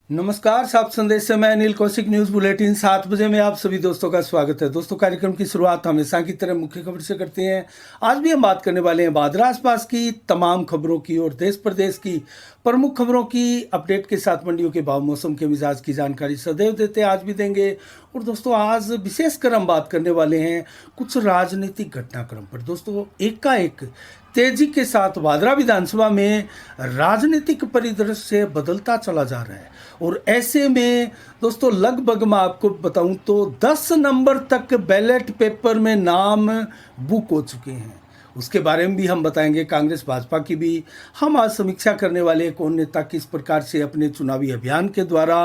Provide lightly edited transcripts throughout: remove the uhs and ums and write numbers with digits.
नमस्कार, सात संदेश से मैं अनिल कौशिक। न्यूज बुलेटिन 7 बजे में आप सभी दोस्तों का स्वागत है। दोस्तों, कार्यक्रम की शुरुआत हमेशा की तरह मुख्य खबर से करते हैं। आज भी हम बात करने वाले हैं भादरा आसपास की तमाम खबरों की और देश प्रदेश की प्रमुख खबरों की अपडेट के साथ। मंडियों के भाव, मौसम के मिजाज की जानकारी सदैव देते हैं, आज भी देंगे। और दोस्तों, आज विशेषकर हम बात करने वाले हैं कुछ राजनीतिक घटनाक्रम पर। दोस्तों, एकाएक तेजी के साथ भादरा विधानसभा में राजनीतिक परिदृश्य बदलता चला जा रहा है। और ऐसे में दोस्तों, लगभग मैं आपको बताऊं तो 10 नंबर तक बैलेट पेपर में नाम बुक हो चुके हैं। उसके बारे में भी हम बताएंगे। कांग्रेस भाजपा की भी हम आज समीक्षा करने वाले, कौन नेता किस प्रकार से अपने चुनावी अभियान के द्वारा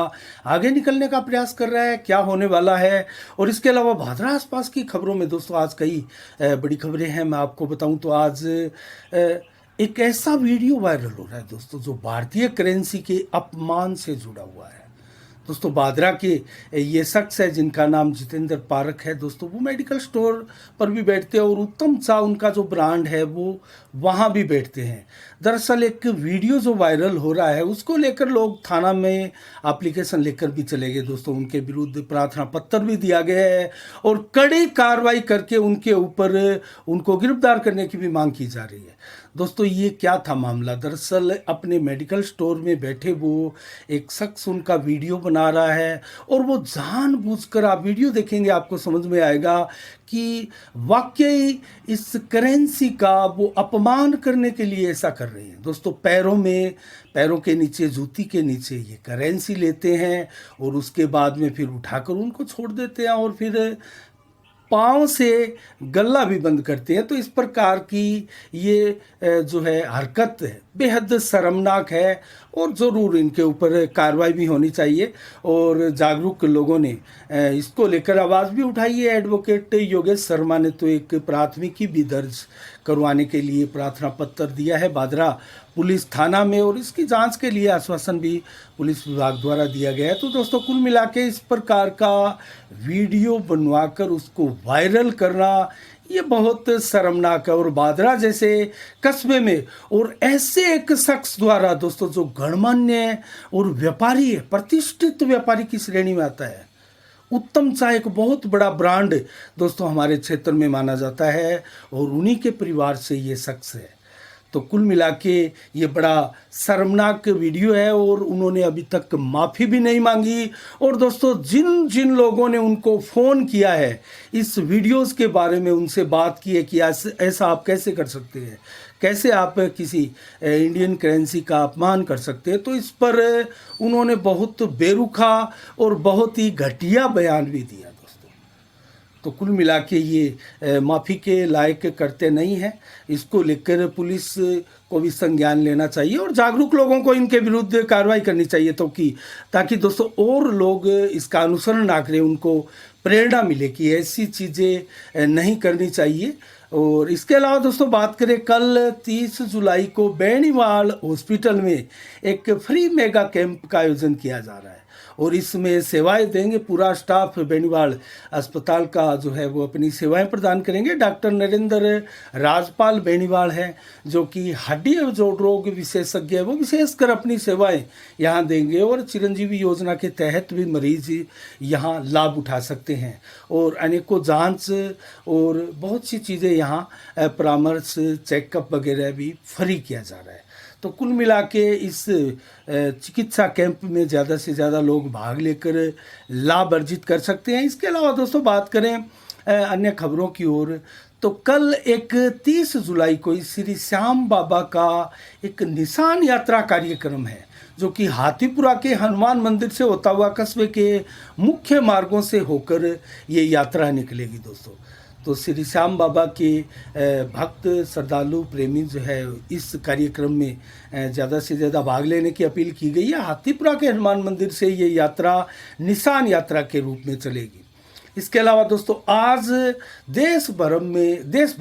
आगे निकलने का प्रयास कर रहा है, क्या होने वाला है। और इसके अलावा भादरा आसपास की खबरों में दोस्तों आज कई बड़ी खबरें हैं। मैं आपको बताऊं तो आज एक ऐसा वीडियो वायरल हो रहा है दोस्तों, जो भारतीय करेंसी के अपमान से जुड़ा हुआ है। दोस्तों, भादरा के ये शख्स है जिनका नाम जितेंद्र पारक है। दोस्तों, वो मेडिकल स्टोर पर भी बैठते हैं और उत्तम चा उनका जो ब्रांड है वो वहाँ भी बैठते हैं। दरअसल एक वीडियो जो वायरल हो रहा है, उसको लेकर लोग थाना में एप्लीकेशन लेकर भी चले गए। दोस्तों, उनके विरुद्ध प्रार्थना पत्र भी दिया गया है और कड़ी कार्रवाई करके उनके ऊपर उनको गिरफ्तार करने की भी मांग की जा रही है। दोस्तों, ये क्या था मामला? दरअसल अपने मेडिकल स्टोर में बैठे वो एक शख्स उनका वीडियो बना रहा है और वो जानबूझकर, आप वीडियो देखेंगे आपको समझ में आएगा कि वाकई इस करेंसी का वो अपमान करने के लिए ऐसा कर रहे हैं। दोस्तों, पैरों के नीचे, जूती के नीचे ये करेंसी लेते हैं और उसके बाद में फिर उठाकर उनको छोड़ देते हैं और फिर पाँव से गला भी बंद करते हैं। तो इस प्रकार की ये जो है हरकत है, बेहद शर्मनाक है और ज़रूर इनके ऊपर कार्रवाई भी होनी चाहिए। और जागरूक लोगों ने इसको लेकर आवाज़ भी उठाई है। एडवोकेट योगेश शर्मा ने तो एक प्राथमिकी भी दर्ज करवाने के लिए प्रार्थना पत्र दिया है भादरा पुलिस थाना में, और इसकी जांच के लिए आश्वासन भी पुलिस विभाग द्वारा दिया गया है। तो दोस्तों, कुल मिला के इस प्रकार का वीडियो बनवाकर उसको वायरल करना ये बहुत शर्मनाक है। और भादरा जैसे कस्बे में और ऐसे एक शख्स द्वारा दोस्तों, जो गणमान्य और व्यापारी है, प्रतिष्ठित व्यापारी की श्रेणी में आता है। उत्तम चाय एक बहुत बड़ा ब्रांड दोस्तों हमारे क्षेत्र में माना जाता है और उन्हीं के परिवार से ये शख्स है। तो कुल मिला के ये बड़ा शर्मनाक वीडियो है और उन्होंने अभी तक माफ़ी भी नहीं मांगी। और दोस्तों, जिन जिन लोगों ने उनको फ़ोन किया है इस वीडियोस के बारे में, उनसे बात की है कि ऐसा आप कैसे कर सकते हैं, कैसे आप किसी इंडियन करेंसी का अपमान कर सकते हैं, तो इस पर उन्होंने बहुत बेरुखा और बहुत ही घटिया बयान भी दिया। तो कुल मिला के ये माफ़ी के लायक करते नहीं हैं। इसको लेकर पुलिस को भी संज्ञान लेना चाहिए और जागरूक लोगों को इनके विरुद्ध कार्रवाई करनी चाहिए, तो कि ताकि दोस्तों और लोग इसका अनुसरण ना करें, उनको प्रेरणा मिले कि ऐसी चीज़ें नहीं करनी चाहिए। और इसके अलावा दोस्तों, बात करें, कल 30 जुलाई को बेनीवाल हॉस्पिटल में एक फ्री मेगा कैंप का आयोजन किया जा रहा है और इसमें सेवाएं देंगे पूरा स्टाफ। बेनीवाल अस्पताल का जो है वो अपनी सेवाएं प्रदान करेंगे। डॉक्टर नरेंद्र राजपाल बेनीवाल हैं, जो कि हड्डी और जोड़ रोग विशेषज्ञ है, वो विशेषकर अपनी सेवाएं यहाँ देंगे और चिरंजीवी योजना के तहत भी मरीज यहाँ लाभ उठा सकते हैं। और अनेकों जांच और बहुत सी चीज़ें यहाँ परामर्श, चेकअप वगैरह भी फ्री किया जा रहा है। तो कुल मिला के इस चिकित्सा कैंप में ज़्यादा से ज़्यादा लोग भाग लेकर लाभ अर्जित कर सकते हैं। इसके अलावा दोस्तों, बात करें अन्य खबरों की ओर, तो कल एक 30 जुलाई को श्री श्याम बाबा का एक निशान यात्रा कार्यक्रम है, जो कि हाथीपुरा के हनुमान मंदिर से होता हुआ कस्बे के मुख्य मार्गों से होकर ये यात्रा निकलेगी। दोस्तों, तो श्री श्याम बाबा के भक्त, श्रद्धालु, प्रेमी जो है इस कार्यक्रम में ज़्यादा से ज़्यादा भाग लेने की अपील की गई है। हाथीपुरा के हनुमान मंदिर से ये यात्रा निशान यात्रा के रूप में चलेगी। इसके अलावा दोस्तों, आज देश भर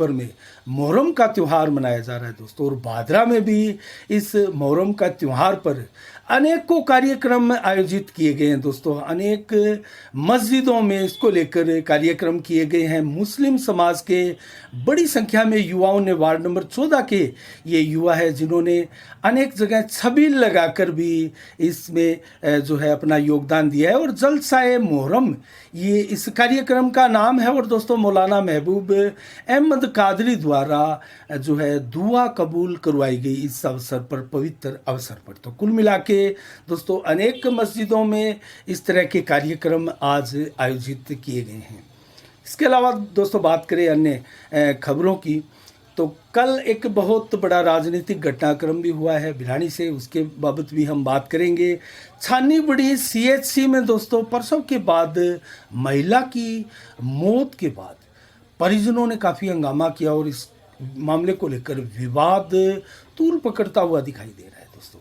में मुहर्रम का त्यौहार मनाया जा रहा है दोस्तों, और भादरा में भी इस मुहर्रम का त्यौहार पर अनेकों कार्यक्रम आयोजित किए गए हैं दोस्तों। अनेक मस्जिदों में इसको लेकर कार्यक्रम किए गए हैं। मुस्लिम समाज के बड़ी संख्या में युवाओं ने, वार्ड नंबर 14 के ये युवा है जिन्होंने अनेक जगह छबील लगाकर भी इसमें जो है अपना योगदान दिया है। और जलसाए मोहर्रम ये इस कार्यक्रम का नाम है। और दोस्तों मौलाना महबूब अहमद कादरी द्वारा जो है दुआ कबूल करवाई गई इस अवसर पर, पवित्र अवसर पर। तो कुल मिला के दोस्तों अनेक मस्जिदों में इस तरह के कार्यक्रम आज आयोजित किए गए हैं। इसके अलावा दोस्तों बात करें अन्य खबरों की, तो कल एक बहुत बड़ा राजनीतिक घटनाक्रम भी हुआ है भिलानी से, उसके बाबत भी हम बात करेंगे। छानीबड़ी CHC में दोस्तों प्रसव के बाद महिला की मौत के बाद परिजनों ने काफ़ी हंगामा किया और इस मामले को लेकर विवाद तूल पकड़ता हुआ दिखाई दे रहा है दोस्तों।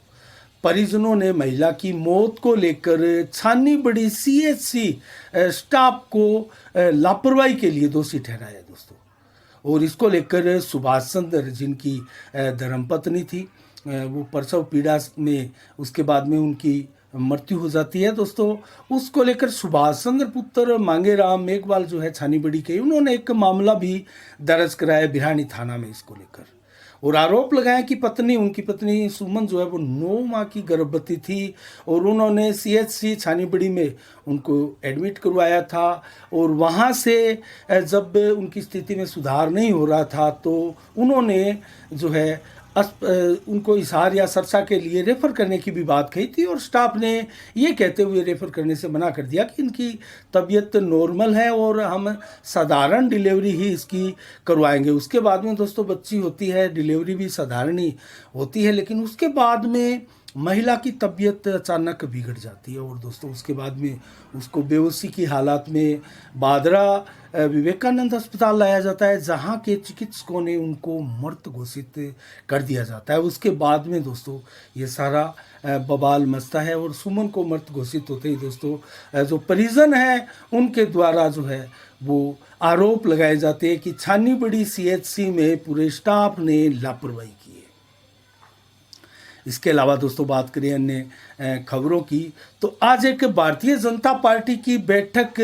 परिजनों ने महिला की मौत को लेकर छानीबड़ी CHC स्टाफ को लापरवाही के लिए दोषी ठहराया दोस्तों। और इसको लेकर सुभाष चंद्र जिनकी धर्मपत्नी थी, वो प्रसव पीड़ा में उसके बाद में उनकी मृत्यु हो जाती है दोस्तों। उसको लेकर सुभाष चंद्र पुत्र मांगेराम मेघवाल जो है छानीबड़ी के, उन्होंने एक मामला भी दर्ज कराया भिलानी थाना में इसको लेकर, और आरोप लगाया कि उनकी पत्नी सुमन जो है वो 9 माह की गर्भवती थी और उन्होंने CHC छानीबड़ी में उनको एडमिट करवाया था। और वहाँ से जब उनकी स्थिति में सुधार नहीं हो रहा था तो उन्होंने जो है उनको इजहार या सरसा के लिए रेफ़र करने की भी बात कही थी। और स्टाफ ने ये कहते हुए रेफ़र करने से मना कर दिया कि इनकी तबीयत नॉर्मल है और हम साधारण डिलीवरी ही इसकी करवाएंगे। उसके बाद में दोस्तों बच्ची होती है, डिलीवरी भी साधारण ही होती है, लेकिन उसके बाद में महिला की तबीयत अचानक बिगड़ जाती है और दोस्तों उसके बाद में उसको बेहोशी की हालत में बादरा विवेकानंद अस्पताल लाया जाता है, जहां के चिकित्सकों ने उनको मृत घोषित कर दिया जाता है। उसके बाद में दोस्तों ये सारा बवाल मचता है और सुमन को मृत घोषित होते ही दोस्तों जो परिजन है उनके द्वारा जो है वो आरोप लगाए जाते हैं कि छानीबड़ी CHC में पूरे स्टाफ ने लापरवाही की है। इसके अलावा दोस्तों बात करें अन्य खबरों की, तो आज एक भारतीय जनता पार्टी की बैठक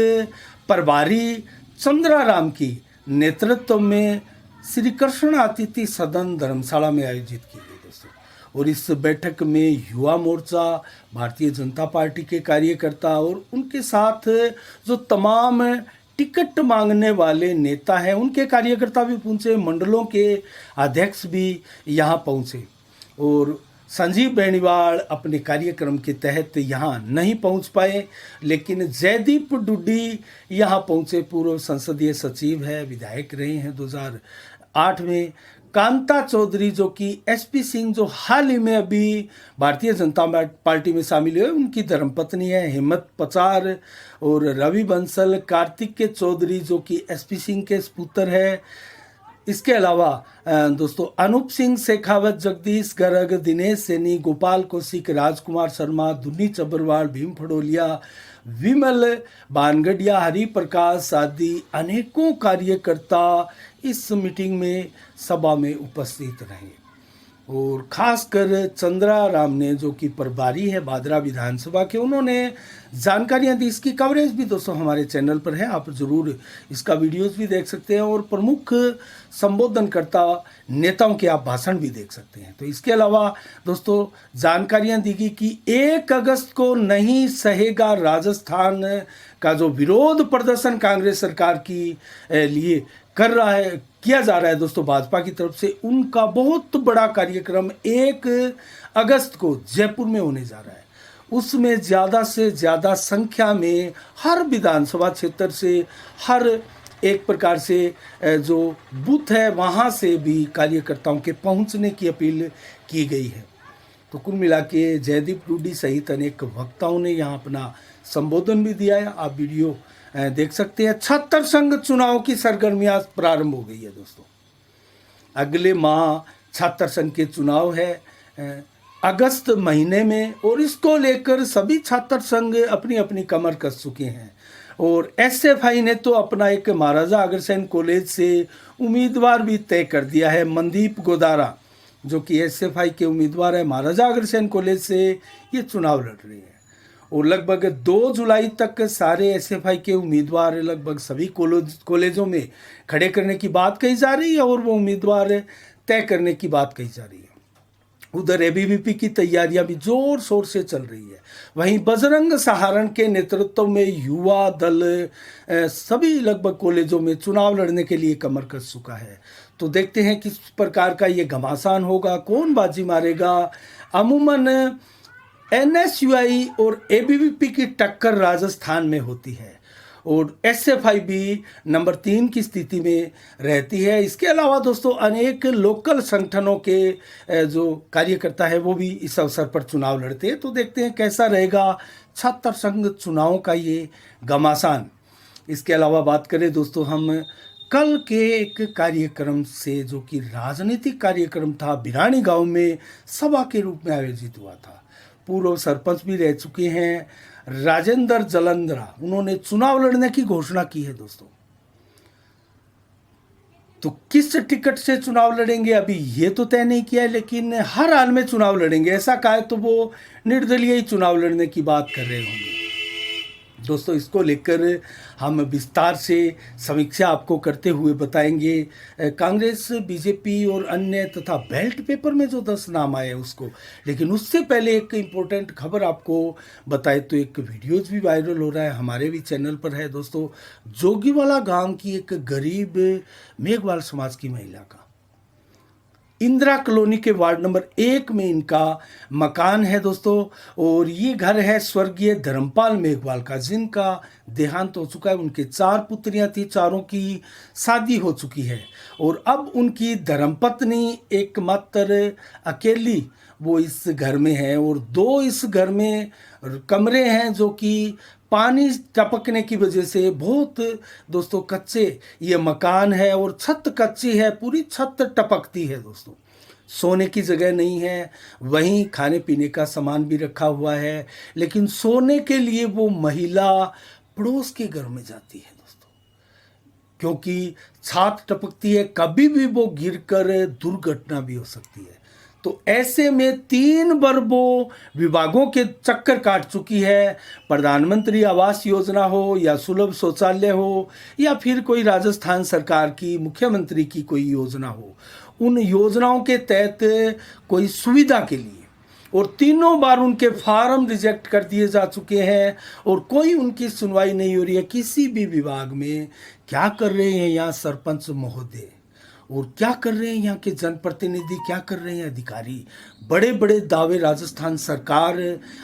प्रभारी चंद्राराम की नेतृत्व में श्री कृष्ण अतिथि सदन धर्मशाला में आयोजित की गई दोस्तों। और इस बैठक में युवा मोर्चा, भारतीय जनता पार्टी के कार्यकर्ता और उनके साथ जो तमाम टिकट मांगने वाले नेता हैं उनके कार्यकर्ता भी पहुंचे, मंडलों के अध्यक्ष भी यहाँ पहुंचे। और संजीव बेनीवाल अपने कार्यक्रम के तहत यहाँ नहीं पहुँच पाए, लेकिन जयदीप डुड्डी यहाँ पहुँचे। पूर्व संसदीय सचिव है, विधायक रहे हैं 2008 में। कांता चौधरी जो कि SP सिंह जो हाल ही में अभी भारतीय जनता पार्टी में शामिल हुए, उनकी धर्मपत्नी है हिम्मत पचार। और रवि बंसल, कार्तिक चौधरी जो कि SP सिंह के पुत्र है। इसके अलावा दोस्तों अनूप सिंह शेखावत, जगदीश गर्ग, दिनेश सैनी, गोपाल कौशिक, राजकुमार शर्मा, दुन्नी चबरवाल, भीम फड़ोलिया, विमल बानगडिया, हरि प्रकाश आदि अनेकों कार्यकर्ता इस मीटिंग में सभा में उपस्थित रहे। और खासकर चंद्राराम ने जो कि प्रभारी है भादरा विधानसभा के, उन्होंने जानकारियां दी। इसकी कवरेज भी दोस्तों हमारे चैनल पर है, आप ज़रूर इसका वीडियोस भी देख सकते हैं और प्रमुख संबोधनकर्ता नेताओं के आप भाषण भी देख सकते हैं। तो इसके अलावा दोस्तों जानकारियां दी गई कि 1 अगस्त को नहीं सहेगा राजस्थान का जो विरोध प्रदर्शन कांग्रेस सरकार की लिए किया जा रहा है दोस्तों भाजपा की तरफ से, उनका बहुत बड़ा कार्यक्रम 1 अगस्त को जयपुर में होने जा रहा है। उसमें ज़्यादा से ज़्यादा संख्या में हर विधानसभा क्षेत्र से, हर एक प्रकार से जो बूथ है वहाँ से भी कार्यकर्ताओं के पहुँचने की अपील की गई है। तो कुल मिला के जयदीप डुड्डी सहित अनेक वक्ताओं ने यहाँ अपना संबोधन भी दिया है, आप वीडियो देख सकते हैं। छत्तर संघ चुनाव की सरगर्मियां प्रारंभ हो गई है दोस्तों। अगले माह छत्तर संघ के चुनाव है अगस्त महीने में, और इसको लेकर सभी छात्र संघ अपनी अपनी कमर कस चुके हैं। और SFI ने तो अपना एक महाराजा अग्रसेन कॉलेज से उम्मीदवार भी तय कर दिया है, मनदीप गोदारा जो कि एसएफआई के उम्मीदवार है महाराजा अग्रसेन कॉलेज से, ये चुनाव लड़ रही है। और लगभग 2 जुलाई तक सारे एसएफआई के उम्मीदवार लगभग सभी कॉलेजों में खड़े करने की बात कही जा रही है और वो उम्मीदवार तय करने की बात कही जा रही है। उधर एबीवीपी की तैयारियां भी जोर शोर से चल रही है। वहीं बजरंग सहारण के नेतृत्व में युवा दल सभी लगभग कॉलेजों में चुनाव लड़ने के लिए कमर कस चुका है। तो देखते हैं किस प्रकार का ये घमासान होगा, कौन बाजी मारेगा। अमूमन एनएसयूआई और एबीवीपी की टक्कर राजस्थान में होती है और एसएफआई भी नंबर 3 की स्थिति में रहती है। इसके अलावा दोस्तों अनेक लोकल संगठनों के जो कार्यकर्ता है वो भी इस अवसर पर चुनाव लड़ते हैं। तो देखते हैं कैसा रहेगा छात्र संघ चुनाव का ये घमासान। इसके अलावा बात करें दोस्तों हम कल के एक कार्यक्रम से, जो कि राजनीतिक कार्यक्रम था, बिरानी गांव में सभा के रूप में आयोजित हुआ था। पूर्व सरपंच भी रह चुके हैं राजेंद्र जलंधरा, उन्होंने चुनाव लड़ने की घोषणा की है दोस्तों। तो किस टिकट से चुनाव लड़ेंगे अभी ये तो तय नहीं किया है, लेकिन हर हाल में चुनाव लड़ेंगे। ऐसा कहा तो वो निर्दलीय ही चुनाव लड़ने की बात कर रहे होंगे। दोस्तों इसको लेकर हम विस्तार से समीक्षा आपको करते हुए बताएंगे। कांग्रेस, बीजेपी और अन्य तथा बेल्ट पेपर में जो 10 नाम आए उसको, लेकिन उससे पहले एक इम्पोर्टेंट खबर आपको बताए तो एक वीडियोज भी वायरल हो रहा है, हमारे भी चैनल पर है दोस्तों। जोगीवाला गांव की एक गरीब मेघवाल समाज की महिला का इंदिरा कॉलोनी के वार्ड नंबर 1 में इनका मकान है दोस्तों। और ये घर है स्वर्गीय धर्मपाल मेघवाल का, जिनका देहांत हो चुका है। उनके 4 पुत्रियां थी, चारों की शादी हो चुकी है और अब उनकी धर्मपत्नी एकमात्र अकेली वो इस घर में है। और 2 इस घर में कमरे हैं जो कि पानी टपकने की वजह से बहुत दोस्तों कच्चे ये मकान है और छत कच्ची है, पूरी छत टपकती है दोस्तों। सोने की जगह नहीं है, वहीं खाने पीने का सामान भी रखा हुआ है, लेकिन सोने के लिए वो महिला पड़ोस के घर में जाती है दोस्तों, क्योंकि छत टपकती है, कभी भी वो गिरकर दुर्घटना भी हो सकती है। तो ऐसे में 3 बार वो विभागों के चक्कर काट चुकी है। प्रधानमंत्री आवास योजना हो या सुलभ शौचालय हो या फिर कोई राजस्थान सरकार की मुख्यमंत्री की कोई योजना हो, उन योजनाओं के तहत कोई सुविधा के लिए, और 3 बार उनके फार्म रिजेक्ट कर दिए जा चुके हैं और कोई उनकी सुनवाई नहीं हो रही है किसी भी विभाग में। क्या कर रहे हैं यहाँ सरपंच महोदय और क्या कर रहे हैं यहाँ के जनप्रतिनिधि, क्या कर रहे हैं अधिकारी? बड़े बड़े दावे राजस्थान सरकार,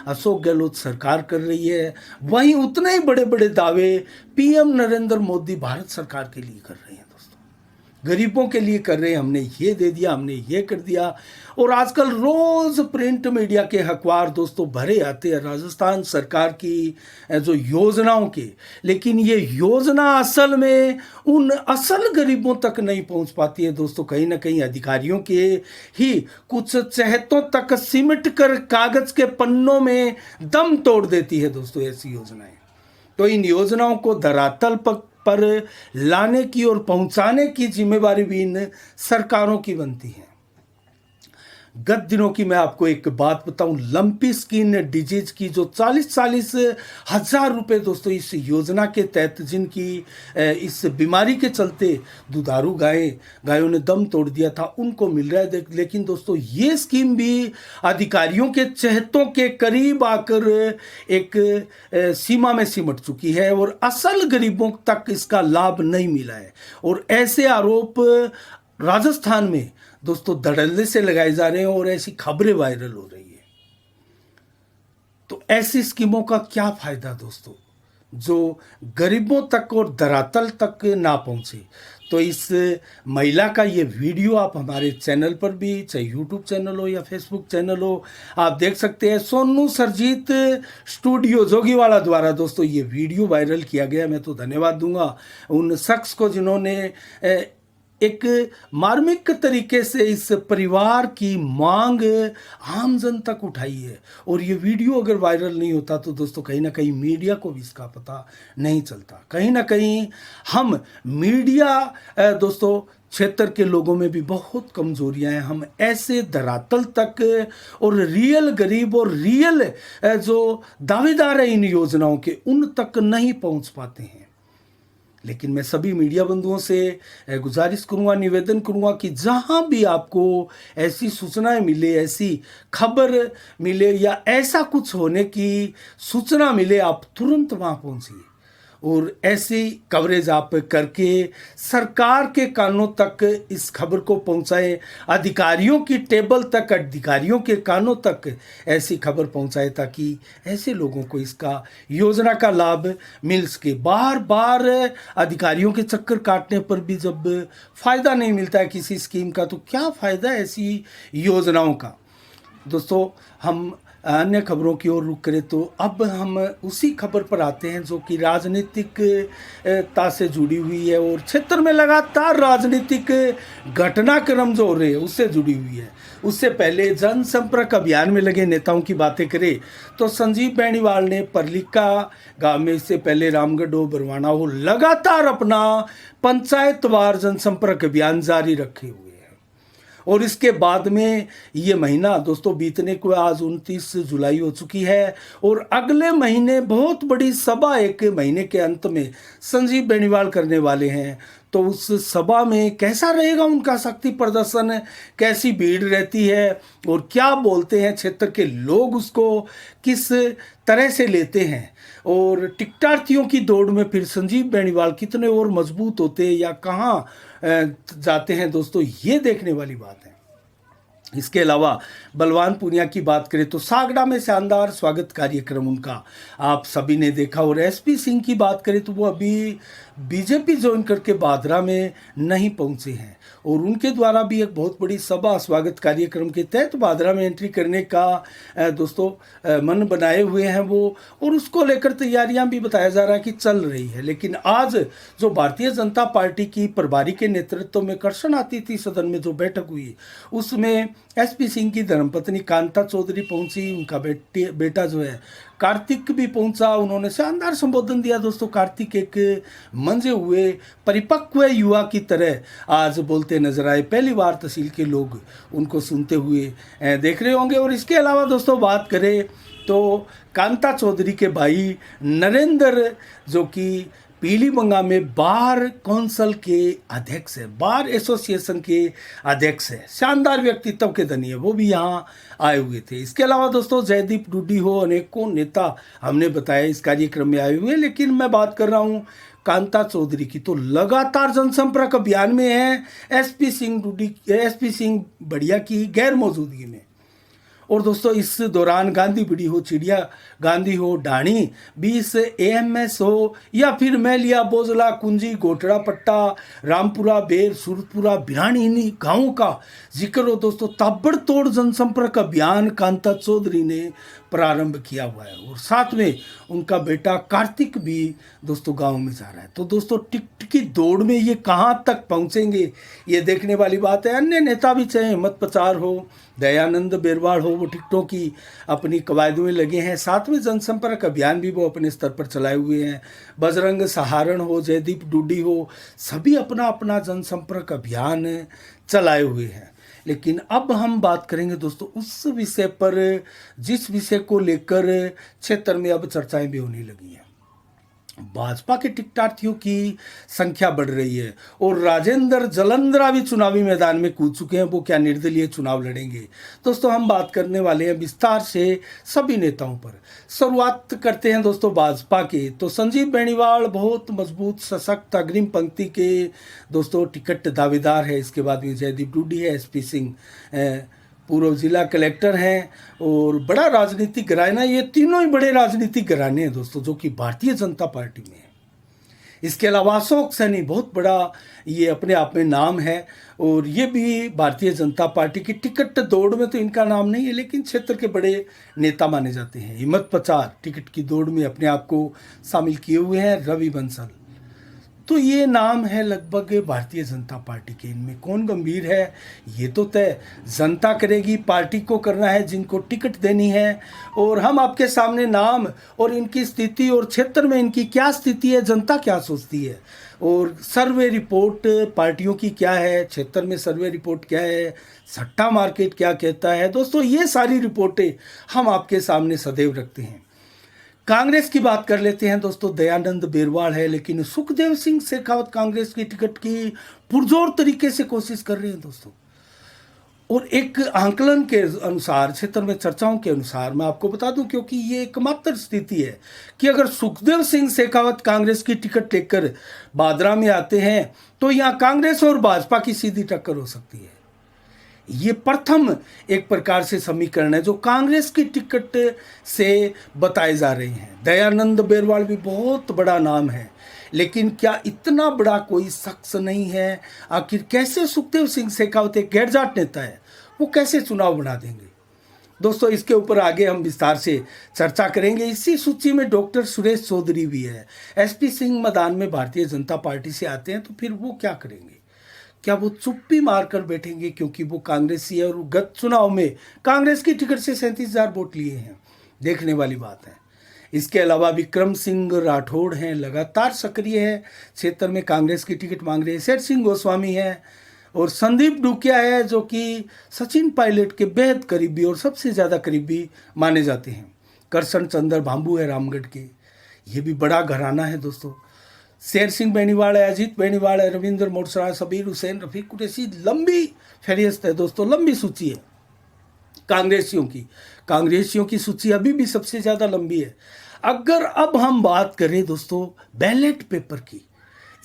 अशोक गहलोत सरकार कर रही है, वहीं उतने ही बड़े बड़े दावे पीएम नरेंद्र मोदी भारत सरकार के लिए कर रहे हैं दोस्तों, गरीबों के लिए कर रहे हैं। हमने ये दे दिया, हमने ये कर दिया। और आजकल रोज प्रिंट मीडिया के अखबार दोस्तों भरे आते हैं राजस्थान सरकार की जो योजनाओं के, लेकिन ये योजना असल में उन असल गरीबों तक नहीं पहुंच पाती है दोस्तों। कहीं ना कहीं अधिकारियों के ही कुछ चहेतों तक सिमट कर कागज के पन्नों में दम तोड़ देती है दोस्तों ऐसी योजनाएं। तो इन योजनाओं को धरातल पर लाने की और पहुंचाने की जिम्मेवारी भी इन सरकारों की बनती है। गत दिनों की मैं आपको एक बात बताऊं, लंपी स्किन डिजीज की जो 40-40 हजार रुपए दोस्तों इस योजना के तहत, जिनकी इस बीमारी के चलते दुधारू गायों ने दम तोड़ दिया था, उनको मिल रहा है। लेकिन दोस्तों ये स्कीम भी अधिकारियों के चहेतों के करीब आकर एक सीमा में सिमट चुकी है और असल गरीबों तक इसका लाभ नहीं मिला है। और ऐसे आरोप राजस्थान में दोस्तों धड़ल्ले से लगाए जा रहे हैं और ऐसी खबरें वायरल हो रही है। तो ऐसी स्कीमों का क्या फायदा दोस्तों जो गरीबों तक और धरातल तक ना पहुंचे? तो इस महिला का ये वीडियो आप हमारे चैनल पर भी, चाहे यूट्यूब चैनल हो या फेसबुक चैनल हो, आप देख सकते हैं। सोनू सरजीत स्टूडियो जोगीवाला द्वारा दोस्तों ये वीडियो वायरल किया गया। मैं तो धन्यवाद दूंगा उन शख्स को जिन्होंने एक मार्मिक तरीके से इस परिवार की मांग आम जन तक उठाई है। और ये वीडियो अगर वायरल नहीं होता तो दोस्तों कहीं ना कहीं मीडिया को भी इसका पता नहीं चलता। कहीं ना कहीं हम मीडिया दोस्तों क्षेत्र के लोगों में भी बहुत कमजोरियां हैं। हम ऐसे धरातल तक और रियल गरीब और रियल जो दावेदार है इन योजनाओं के, उन तक नहीं पहुंच पाते हैं। लेकिन मैं सभी मीडिया बंधुओं से गुजारिश करूंगा, निवेदन करूंगा कि जहां भी आपको ऐसी सूचनाएं मिले, ऐसी खबर मिले या ऐसा कुछ होने की सूचना मिले, आप तुरंत वहां पहुंचिए और ऐसी कवरेज आप करके सरकार के कानों तक इस खबर को पहुंचाएं, अधिकारियों की टेबल तक, अधिकारियों के कानों तक ऐसी खबर पहुंचाएं ताकि ऐसे लोगों को इसका योजना का लाभ मिल सके। बार बार अधिकारियों के चक्कर काटने पर भी जब फ़ायदा नहीं मिलता है किसी स्कीम का, तो क्या फ़ायदा ऐसी योजनाओं का। दोस्तों हम अन्य खबरों की ओर रुख करें तो अब हम उसी खबर पर आते हैं जो कि राजनीतिकता से जुड़ी हुई है और क्षेत्र में लगातार राजनीतिक घटनाक्रम जो हो रहे हैं उससे जुड़ी हुई है। उससे पहले जनसंपर्क अभियान में लगे नेताओं की बातें करें तो संजीव बेनीवाल ने परलिका गांव में, इससे पहले रामगढ़ हो, बरवाना हो, लगातार अपना पंचायतवार जनसंपर्क अभियान जारी रखे हुए। और इसके बाद में ये महीना दोस्तों बीतने को आज 29 जुलाई हो चुकी है और अगले महीने बहुत बड़ी सभा एक महीने के अंत में संजीव बेनीवाल करने वाले हैं। तो उस सभा में कैसा रहेगा उनका शक्ति प्रदर्शन, कैसी भीड़ रहती है और क्या बोलते हैं क्षेत्र के लोग, उसको किस तरह से लेते हैं और टिकटार्थियों की दौड़ में फिर संजीव बेनीवाल कितने और मजबूत होते हैं या कहाँ जाते हैं दोस्तों, ये देखने वाली बात है। इसके अलावा बलवान पूनिया की बात करें तो सागड़ा में शानदार स्वागत कार्यक्रम उनका आप सभी ने देखा। और एसपी सिंह की बात करें तो वो अभी बीजेपी ज्वाइन करके बादरा में नहीं पहुंचे हैं और उनके द्वारा भी एक बहुत बड़ी सभा स्वागत कार्यक्रम के तहत बादरा में एंट्री करने का दोस्तों मन बनाए हुए हैं वो, और उसको लेकर तैयारियां भी बताया जा रहा है कि चल रही है। लेकिन आज जो भारतीय जनता पार्टी की प्रभारी के नेतृत्व में कर्षण अतिथि सदन में जो बैठक हुई उसमें एसपी सिंह की धर्मपत्नी कांता चौधरी पहुंची, उनका बेटा जो है कार्तिक भी पहुंचा। उन्होंने शानदार संबोधन दिया दोस्तों। कार्तिक एक मंजे हुए परिपक्व युवा की तरह आज बोलते नजर आए। पहली बार तहसील के लोग उनको सुनते हुए देख रहे होंगे। और इसके अलावा दोस्तों बात करें तो कांता चौधरी के भाई नरेंद्र जो कि पीलीबंगा में बार काउंसिल के अध्यक्ष है, बार एसोसिएशन के अध्यक्ष है, शानदार व्यक्तित्व के धनी है, वो भी यहाँ आए हुए थे। इसके अलावा दोस्तों जयदीप डूडी हो, अनेकों नेता हमने बताया इस कार्यक्रम में आए हुए। लेकिन मैं बात कर रहा हूँ कांता चौधरी की, तो लगातार जनसंपर्क अभियान में है एसपी सिंह बढ़िया की गैर मौजूदगी में। और दोस्तों इस दौरान गांधी बिड़ी हो, चिड़िया गांधी हो, डाणी 20 AMS हो या फिर मैलिया, बोजला, कुंजी, गोटड़ा पट्टा, रामपुरा, बेर, सूरतपुरा, बिरानी, इन्हीं गाँवों का जिक्र हो दोस्तों। ताबड़तोड़ जनसंपर्क अभियान कांता चौधरी ने प्रारंभ किया हुआ है और साथ में उनका बेटा कार्तिक भी दोस्तों गांव में जा रहा है। तो दोस्तों टिकट की दौड़ में ये कहाँ तक पहुँचेंगे ये देखने वाली बात है। अन्य नेता भी चाहे हिम्मत पचार हो, दयानंद बेरवाड़ हो, वो टिकटों की अपनी कवायदों में लगे हैं। साथ में जनसंपर्क अभियान भी वो अपने स्तर पर चलाए हुए हैं। बजरंग सहारण हो, जयदीप डूडी हो, सभी अपना अपना जनसंपर्क अभियान चलाए हुए हैं। लेकिन अब हम बात करेंगे दोस्तों उस विषय पर जिस विषय को लेकर क्षेत्र में अब चर्चाएं भी होने लगी हैं। भाजपा के टिकटार्थियों की संख्या बढ़ रही है और राजेंद्र जलंधरा भी चुनावी मैदान में कूद चुके हैं। वो क्या निर्दलीय चुनाव लड़ेंगे? दोस्तों हम बात करने वाले हैं विस्तार से सभी नेताओं पर। शुरुआत करते हैं दोस्तों भाजपा के। तो संजीव बेनीवाल बहुत मजबूत सशक्त अग्रिम पंक्ति के दोस्तों टिकट दावेदार है। इसके बाद में जयदीप डूडी है, एसपी सिंह पूर्व जिला कलेक्टर हैं और बड़ा राजनीतिक घराना, ये तीनों ही बड़े राजनीतिक घराने हैं दोस्तों जो कि भारतीय जनता पार्टी में है। इसके अलावा अशोक सैनी बहुत बड़ा ये अपने आप में नाम है और ये भी भारतीय जनता पार्टी की टिकट दौड़ में तो इनका नाम नहीं है लेकिन क्षेत्र के बड़े नेता माने जाते हैं। हिम्मत पचार टिकट की दौड़ में अपने आप को शामिल किए हुए हैं। रवि बंसल, तो ये नाम है लगभग भारतीय जनता पार्टी के। इनमें कौन गंभीर है ये तो तय जनता करेगी, पार्टी को करना है जिनको टिकट देनी है। और हम आपके सामने नाम और इनकी स्थिति और क्षेत्र में इनकी क्या स्थिति है, जनता क्या सोचती है, और सर्वे रिपोर्ट पार्टियों की क्या है, क्षेत्र में सर्वे रिपोर्ट क्या है, सट्टा मार्केट क्या कहता है। दोस्तों ये सारी रिपोर्टें हम आपके सामने सदैव रखते हैं। कांग्रेस की बात कर लेते हैं दोस्तों। दयानंद बेरवाल है, लेकिन सुखदेव सिंह शेखावत कांग्रेस की टिकट की पुरजोर तरीके से कोशिश कर रहे हैं दोस्तों। और एक आंकलन के अनुसार, क्षेत्र में चर्चाओं के अनुसार मैं आपको बता दूं, क्योंकि ये एकमात्र स्थिति है कि अगर सुखदेव सिंह शेखावत कांग्रेस की टिकट लेकर बादरा में आते हैं तो यहाँ कांग्रेस और भाजपा की सीधी टक्कर हो सकती है। ये प्रथम एक प्रकार से समीकरण है जो कांग्रेस की टिकट से बताए जा रहे हैं। दयानंद बेरवाल भी बहुत बड़ा नाम है, लेकिन क्या इतना बड़ा कोई शख्स नहीं है? आखिर कैसे सुखदेव सिंह शेखावत एक गैरजाट नेता है, वो कैसे चुनाव बना देंगे? दोस्तों इसके ऊपर आगे हम विस्तार से चर्चा करेंगे। इसी सूची में डॉक्टर सुरेश चौधरी भी है। एसपी सिंह मैदान में भारतीय जनता पार्टी से आते हैं, तो फिर वो क्या करेंगे? क्या वो चुप्पी मारकर बैठेंगे, क्योंकि वो कांग्रेसी है और गत चुनाव में कांग्रेस की टिकट से 37,000 वोट लिए हैं? देखने वाली बात है। इसके अलावा विक्रम सिंह राठौड़ हैं, लगातार सक्रिय है, क्षेत्र में कांग्रेस की टिकट मांग रहे हैं। शेर सिंह गोस्वामी है और संदीप डुकिया है, जो कि सचिन पायलट के बेहद करीबी और सबसे ज़्यादा करीबी माने जाते हैं। करशन चंद्र भांबू है रामगढ़ के, ये भी बड़ा घराना है दोस्तों। शेर सिंह बेनीवाल है, अजीत बेनीवाल है, रविंद्र मोटसरा, सबीर हुसैन, रफीक कुरैशी। लंबी फहरिस्त है दोस्तों, लंबी सूची है कांग्रेसियों की सूची अभी भी सबसे ज़्यादा लंबी है। अगर अब हम बात करें दोस्तों बैलेट पेपर की,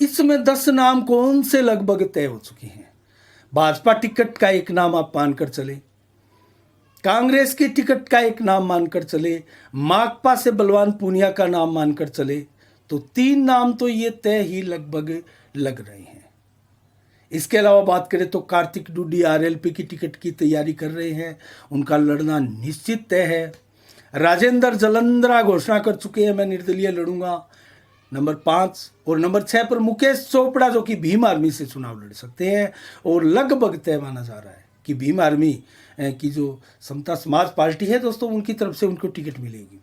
इसमें 10 नाम कौन से लगभग तय हो चुके हैं। भाजपा टिकट का एक नाम आप मानकर चले, कांग्रेस की टिकट का एक नाम मानकर चले, माकपा से बलवान पूनिया का नाम मानकर चले, तो 3 नाम तो ये तय ही लगभग लग रहे हैं। इसके अलावा बात करें तो कार्तिक डूडी आरएलपी की टिकट की तैयारी कर रहे हैं, उनका लड़ना निश्चित तय है। राजेंद्र जलंधरा घोषणा कर चुके हैं, मैं निर्दलीय लड़ूंगा, नंबर 5। और नंबर 6 पर मुकेश चोपड़ा, जो कि भीम आर्मी से चुनाव लड़ सकते हैं, और लगभग तय माना जा रहा है कि भीम आर्मी की जो समता समाज पार्टी है दोस्तों, उनकी तरफ से उनको टिकट मिलेगी।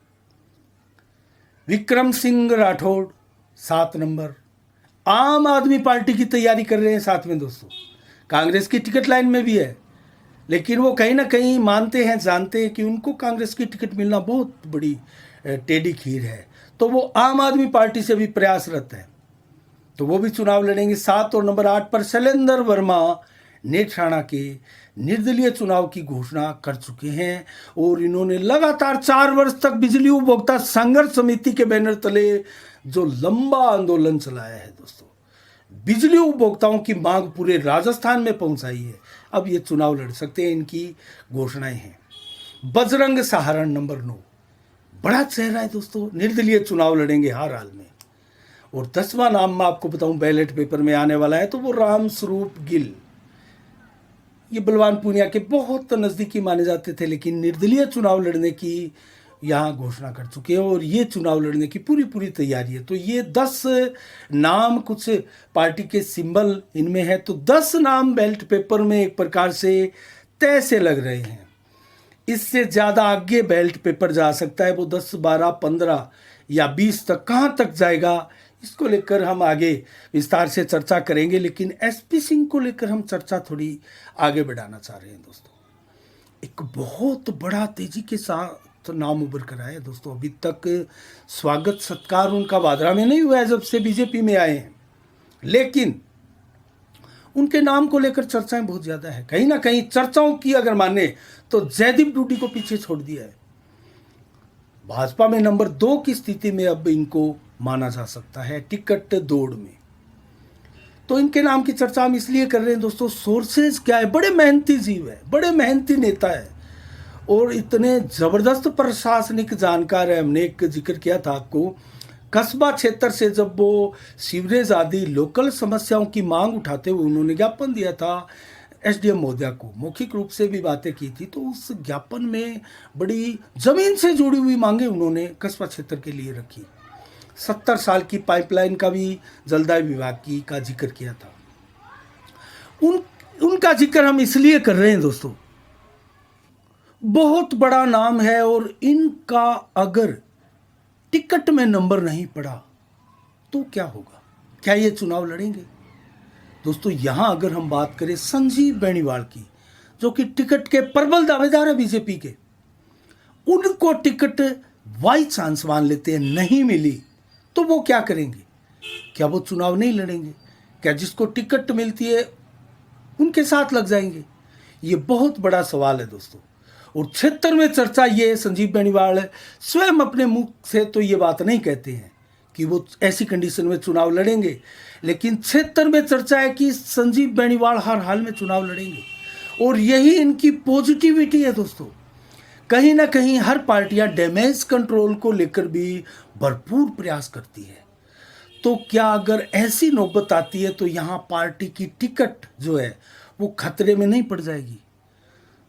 विक्रम सिंह राठौड़ 7 नंबर, आम आदमी पार्टी की तैयारी कर रहे हैं साथ में दोस्तों। कांग्रेस की टिकट लाइन में भी है, लेकिन वो कहीं ना कहीं मानते हैं, जानते हैं कि उनको कांग्रेस की टिकट मिलना बहुत बड़ी टेढ़ी खीर है, तो वो आम आदमी पार्टी से भी प्रयासरत है, तो वो भी चुनाव लड़ेंगे। 7 और नंबर 8 पर शैलेंद्र वर्मा नेठाणा के निर्दलीय चुनाव की घोषणा कर चुके हैं, और इन्होंने लगातार 4 वर्ष तक बिजली उपभोक्ता संघर्ष समिति के बैनर तले जो लंबा आंदोलन चलाया है दोस्तों, बिजली उपभोक्ताओं की मांग पूरे राजस्थान में पहुंचाई है। अब ये चुनाव लड़ सकते हैं, इनकी घोषणाएं हैं। बजरंग सहारण नंबर 9, बड़ा चेहरा है दोस्तों, निर्दलीय चुनाव लड़ेंगे हर हाल में। और 10वां नाम मैं आपको बताऊं बैलेट पेपर में आने वाला है, तो वो राम स्वरूप गिल, ये बलवान पूनिया के बहुत नज़दीकी माने जाते थे, लेकिन निर्दलीय चुनाव लड़ने की यहाँ घोषणा कर चुके हैं, और ये चुनाव लड़ने की पूरी तैयारी है। तो ये 10 नाम, कुछ पार्टी के सिंबल इनमें है, तो 10 नाम बैलेट पेपर में एक प्रकार से तय से लग रहे हैं। इससे ज़्यादा आगे बैलेट पेपर जा सकता है, वो 10, 12, 15 या 20 तक कहाँ तक जाएगा, इसको लेकर हम आगे विस्तार से चर्चा करेंगे। लेकिन एसपी सिंह को लेकर हम चर्चा थोड़ी आगे बढ़ाना चाह रहे हैं दोस्तों। एक बहुत बड़ा तेजी के साथ नाम उभर कर आया है दोस्तों। अभी तक स्वागत सत्कार उनका वादरा में नहीं हुआ है जब से बीजेपी में आए हैं, लेकिन उनके नाम को लेकर चर्चाएं बहुत ज़्यादा है। कहीं ना कहीं चर्चाओं की अगर माने तो जयदीप डूडी को पीछे छोड़ दिया है। भाजपा में नंबर 2 की स्थिति में अब इनको माना जा सकता है टिकट दौड़ में। तो इनके नाम की चर्चा हम इसलिए कर रहे हैं दोस्तों, सोर्सेज क्या है, बड़े मेहनती जीव है, बड़े मेहनती नेता है, और इतने ज़बरदस्त प्रशासनिक जानकार है। हमने एक जिक्र किया था आपको, कस्बा क्षेत्र से जब वो सीवरेज आदि लोकल समस्याओं की मांग उठाते हुए उन्होंने ज्ञापन दिया था एसडीएम महोदया को, मौखिक रूप से भी बातें की थी, तो उस ज्ञापन में बड़ी ज़मीन से जुड़ी हुई मांगे उन्होंने कस्बा क्षेत्र के लिए रखी। 70 साल की पाइपलाइन का भी जलदाय विभाग की का जिक्र किया था। उनका जिक्र हम इसलिए कर रहे हैं दोस्तों, बहुत बड़ा नाम है और इनका अगर टिकट में नंबर नहीं पड़ा तो क्या होगा? क्या ये चुनाव लड़ेंगे? दोस्तों यहां अगर हम बात करें संजीव बेनीवाल की, जो कि टिकट के प्रबल दावेदार है बीजेपी के, उनको टिकट बाई चांस मान लेते हैं नहीं मिली तो वो क्या करेंगे? क्या वो चुनाव नहीं लड़ेंगे? क्या जिसको टिकट मिलती है उनके साथ लग जाएंगे? ये बहुत बड़ा सवाल है दोस्तों। और क्षेत्र में चर्चा ये है, संजीव बेनीवाल स्वयं अपने मुख से तो ये बात नहीं कहते हैं कि वो ऐसी कंडीशन में चुनाव लड़ेंगे, लेकिन क्षेत्र में चर्चा है कि संजीव बेनीवाल हर हाल में चुनाव लड़ेंगे। और यही इनकी पॉजिटिविटी है दोस्तों। कहीं ना कहीं हर पार्टियां डैमेज कंट्रोल को लेकर भी भरपूर प्रयास करती है। तो क्या अगर ऐसी नौबत आती है तो यहाँ पार्टी की टिकट जो है वो खतरे में नहीं पड़ जाएगी?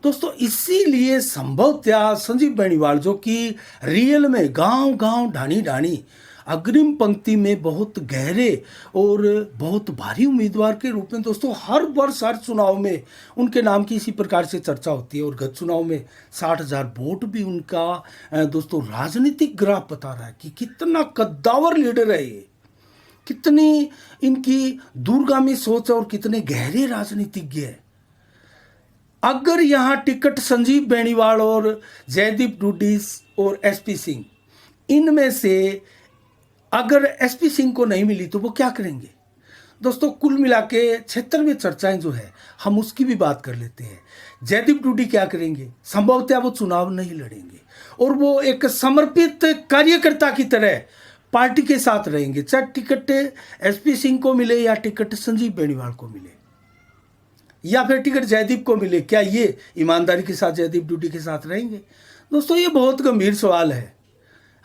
दोस्तों इसीलिए संभवतः संजीव बेनीवाल, जो कि रियल में गांव गांव ढाणी ढाणी अग्रिम पंक्ति में बहुत गहरे और बहुत भारी उम्मीदवार के रूप में दोस्तों हर वर्ष हर चुनाव में उनके नाम की इसी प्रकार से चर्चा होती है। और गत चुनाव में 60,000 वोट भी उनका दोस्तों राजनीतिक ग्राफ बता रहा है कि कितना कद्दावर लीडर है ये, कितनी इनकी दूरगामी सोच और कितने गहरे राजनीतिज्ञ है। अगर यहां टिकट संजीव बेनीवाल और जयदीप ढूंढीस और एसपी सिंह, इनमें से अगर एसपी सिंह को नहीं मिली तो वो क्या करेंगे? दोस्तों कुल मिला के क्षेत्र में चर्चाएं जो है हम उसकी भी बात कर लेते हैं। जयदीप ढूंढी क्या करेंगे? संभवतः वो चुनाव नहीं लड़ेंगे और वो एक समर्पित कार्यकर्ता की तरह पार्टी के साथ रहेंगे, चाहे टिकट एसपी सिंह को मिले या टिकट संजीव बेनीवाल को मिले या फिर टिकट जयदीप को मिले। क्या ये ईमानदारी के साथ जयदीप ढूंढी के साथ रहेंगे? दोस्तों ये बहुत गंभीर सवाल है।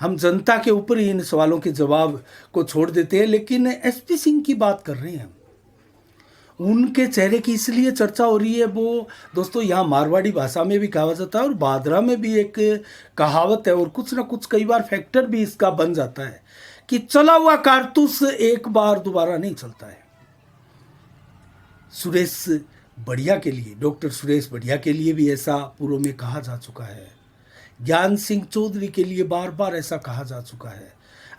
हम जनता के ऊपर ही इन सवालों के जवाब को छोड़ देते हैं, लेकिन एसपी सिंह की बात कर रहे हैं हम। उनके चेहरे की इसलिए चर्चा हो रही है, वो दोस्तों यहाँ मारवाड़ी भाषा में भी कहा जाता है और बादरा में भी एक कहावत है और कुछ ना कुछ कई बार फैक्टर भी इसका बन जाता है कि चला हुआ कारतूस एक बार दोबारा नहीं चलता है। सुरेश बढ़िया के लिए, डॉक्टर सुरेश बढ़िया के लिए भी ऐसा पूर्व में कहा जा चुका है। ज्ञान सिंह चौधरी के लिए बार बार ऐसा कहा जा चुका है।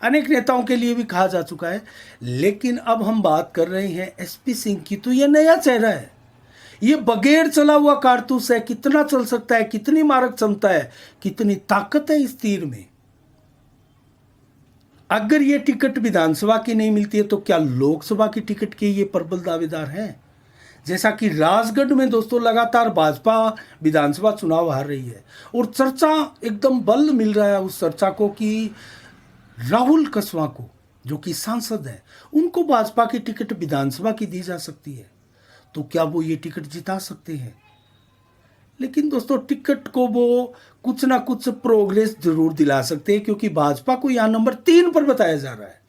अनेक नेताओं के लिए भी कहा जा चुका है। लेकिन अब हम बात कर रहे हैं एसपी सिंह की, तो ये नया चेहरा है, ये बगैर चला हुआ कारतूस है। कितना चल सकता है, कितनी मारक क्षमता है, कितनी ताकत है इस तीर में। अगर ये टिकट विधानसभा की नहीं मिलती है तो क्या लोकसभा की टिकट के ये प्रबल दावेदार हैं? जैसा कि राजगढ़ में दोस्तों लगातार भाजपा विधानसभा चुनाव हार रही है और चर्चा एकदम बल मिल रहा है उस चर्चा को कि राहुल कसवा को, जो कि सांसद है, उनको भाजपा की टिकट विधानसभा की दी जा सकती है। तो क्या वो ये टिकट जिता सकते हैं? लेकिन दोस्तों टिकट को वो कुछ ना कुछ प्रोग्रेस जरूर दिला सकते हैं, क्योंकि भाजपा को यहां नंबर 3 पर बताया जा रहा है।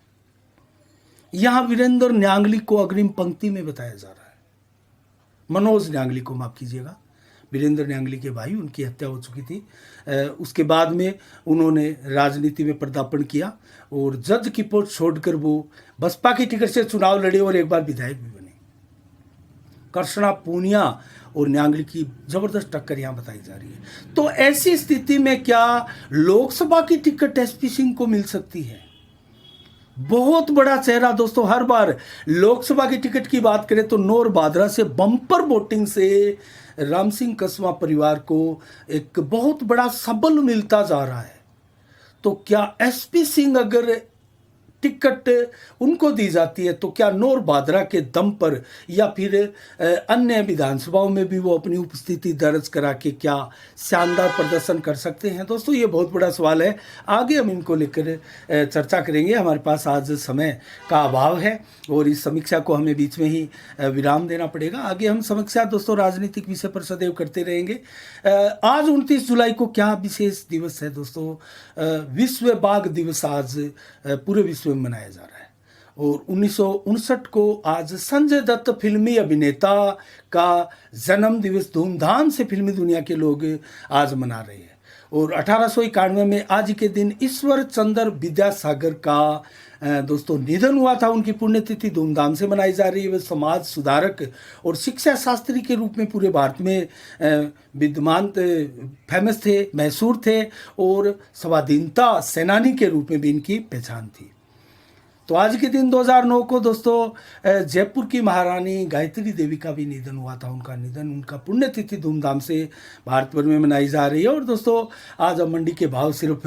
यहां वीरेंद्र न्यांगली को अग्रिम पंक्ति में बताया जा रहा है। मनोज न्यांगली को, माफ कीजिएगा, वीरेंद्र न्यांगली के भाई, उनकी हत्या हो चुकी थी। उसके बाद में उन्होंने राजनीति में पदार्पण किया और जज की पोस्ट छोड़कर वो बसपा की टिकट से चुनाव लड़े और एक बार विधायक भी बने। कृष्णा पूनिया और न्यांगली की जबरदस्त टक्कर यहां बताई जा रही है। तो ऐसी स्थिति में क्या लोकसभा की टिकट एसपी सिंह को मिल सकती है? बहुत बड़ा चेहरा दोस्तों। हर बार लोकसभा की टिकट की बात करें तो नौर बादरा से बम्पर वोटिंग से राम सिंह कसवा परिवार को एक बहुत बड़ा सबल मिलता जा रहा है। तो क्या एसपी सिंह अगर टिकट उनको दी जाती है तो क्या नौर बादरा के दम पर या फिर अन्य विधानसभाओं में भी वो अपनी उपस्थिति दर्ज करा के क्या शानदार प्रदर्शन कर सकते हैं? दोस्तों ये बहुत बड़ा सवाल है। आगे हम इनको लेकर चर्चा करेंगे। हमारे पास आज समय का अभाव है और इस समीक्षा को हमें बीच में ही विराम देना पड़ेगा। आगे हम समीक्षा दोस्तों राजनीतिक विषय पर सदैव करते रहेंगे। आज 29 जुलाई को क्या विशेष दिवस है दोस्तों? विश्व बाघ दिवस आज पूरे विश्व में मनाया जा रहा है। और 1959 को आज संजय दत्त फिल्मी अभिनेता का जन्म दिवस धूमधाम से फिल्मी दुनिया के लोग आज मना रहे हैं। और 1891 में आज के दिन ईश्वर चंद्र विद्यासागर का दोस्तों निधन हुआ था। उनकी पुण्यतिथि धूमधाम से मनाई जा रही है। वे समाज सुधारक और शिक्षा शास्त्री के रूप में पूरे भारत में विद्यमान फेमस थे, मशहूर थे, और स्वाधीनता सेनानी के रूप में भी इनकी पहचान थी। तो आज के दिन 2009 को दोस्तों जयपुर की महारानी गायत्री देवी का भी निधन हुआ था। उनका पुण्यतिथि धूमधाम से भारत भर में मनाई जा रही है। और दोस्तों आज अब मंडी के भाव सिर्फ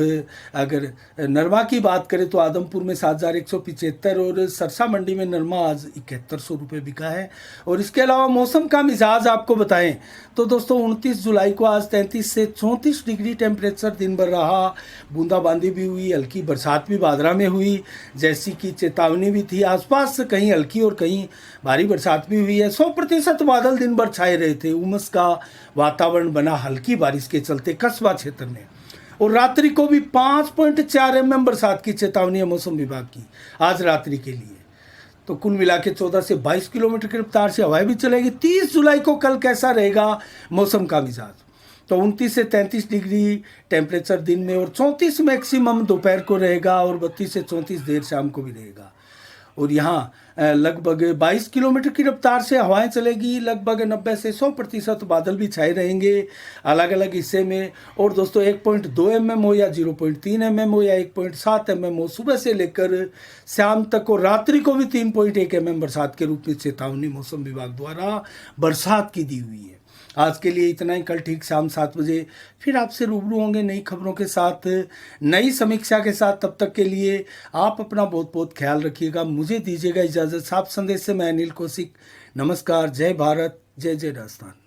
अगर नरमा की बात करें तो आदमपुर में 7,175 और सरसा मंडी में नरमा आज 7100 रुपये बिका है। और इसके अलावा मौसम का मिजाज आपको बताएं तो दोस्तों 29 जुलाई को आज 33 से 34 डिग्री टेम्परेचर दिन भर रहा। बूंदाबांदी भी हुई, हल्की बरसात भी बादरा में हुई, जैसी की चेतावनी भी थी। आसपास कहीं हल्की और कहीं भारी बरसात भी हुई है। 100% बादल दिन भर छाए रहे थे। उमस का वातावरण बना हल्की बारिश के चलते कस्बा क्षेत्र में। और रात्रि को भी 5.4 mm बरसात की चेतावनी है मौसम विभाग की आज रात्रि के लिए। तो कुल मिला के 14 से 22 किलोमीटर की रफ्तार से हवाएं भी चलेगी। 30 जुलाई को कल कैसा रहेगा मौसम का मिजाज, तो 29 से 33 डिग्री टेम्परेचर दिन में और 34 मैक्सिमम दोपहर को रहेगा और 32 से 34 देर शाम को भी रहेगा। और यहाँ लगभग 22 किलोमीटर की रफ्तार से हवाएं चलेगी। लगभग 90 से 100% बादल भी छाए रहेंगे अलग अलग हिस्से में। और दोस्तों 1.2 mm हो या 0.3 mm हो या 1.7 mm हो, सुबह से लेकर शाम तक और रात्रि को भी 3.1 mm बरसात के रूप में चेतावनी मौसम विभाग द्वारा बरसात की दी हुई है। आज के लिए इतना ही। कल ठीक शाम 7 बजे फिर आपसे रूबरू होंगे नई खबरों के साथ, नई समीक्षा के साथ। तब तक के लिए आप अपना बहुत बहुत ख्याल रखिएगा। मुझे दीजिएगा इजाज़त। साफ संदेश से मैं अनिल कौशिक। नमस्कार। जय भारत, जय जय राजस्थान।